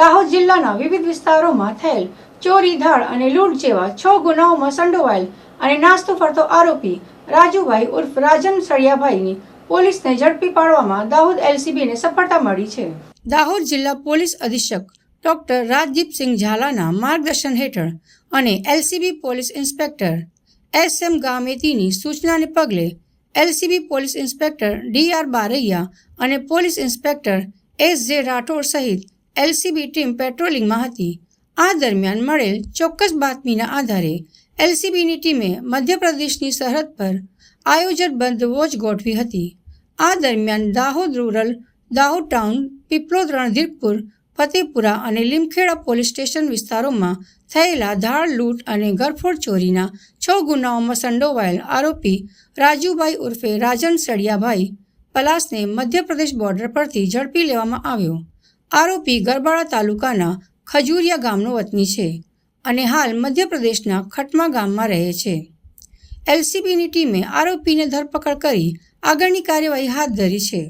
દાહોદ જિલ્લાના વિવિધ વિસ્તારોમાં થયેલ ચોરી, ધાડ અને લૂંટ જેવા 6 ગુનાઓમાં સંડોવાયેલ અને નાસ્તો ફરતો આરોપી રાજુભાઈ ઉર્ફ રાજન સળિયાભાઈની પોલીસને ઝડપી પાડવામાં દાહોદ એલસીબીને સફળતા મળી છે. દાહોદ જિલ્લા પોલીસ અધિક્ષક ડોક્ટર રાજદીપસિંહ ઝાલાના માર્ગદર્શન હેઠળ અને એલસીબી પોલીસ ઇન્સ્પેક્ટર એસ.એમ. ગામેતીની સૂચનાને પગલે એલસીબી પોલીસ ઇન્સ્પેક્ટર ડી.આર. બારૈયા અને પોલીસ ઇન્સ્પેક્ટર એસ.જે. રાઠોડ સહિત એલસીબી ટીમ પેટ્રોલિંગમાં હતી. આ દરમિયાન મળેલ ચોક્કસ બાતમીના આધારે એલસીબીની ટીમે મધ્યપ્રદેશની સરહદ પર આયોજનબદ્ધ વોચ ગોઠવી હતી. આ દરમિયાન દાહોદ રૂરલ, દાહોદ ટાઉન, પીપલોદ, રણધીરપુર, ફતેપુરા અને લીમખેડા પોલીસ સ્ટેશન વિસ્તારોમાં થયેલા ધાડ, લૂંટ અને ઘરફોડ ચોરીના 6 ગુનાઓમાં સંડોવાયેલ આરોપી રાજુભાઈ ઉર્ફે રાજન સળિયાભાઈ પલાસને મધ્યપ્રદેશ બોર્ડર પરથી ઝડપી લેવામાં આવ્યો. આરોપી ગરબાડા તાલુકાના ખજુરિયા ગામનો વતની છે અને હાલ મધ્યપ્રદેશના ખટમા ગામમાં રહે છે. એલસીબીની ટીમે આરોપીને ધરપકડ કરી આગળની કાર્યવાહી હાથ ધરી છે.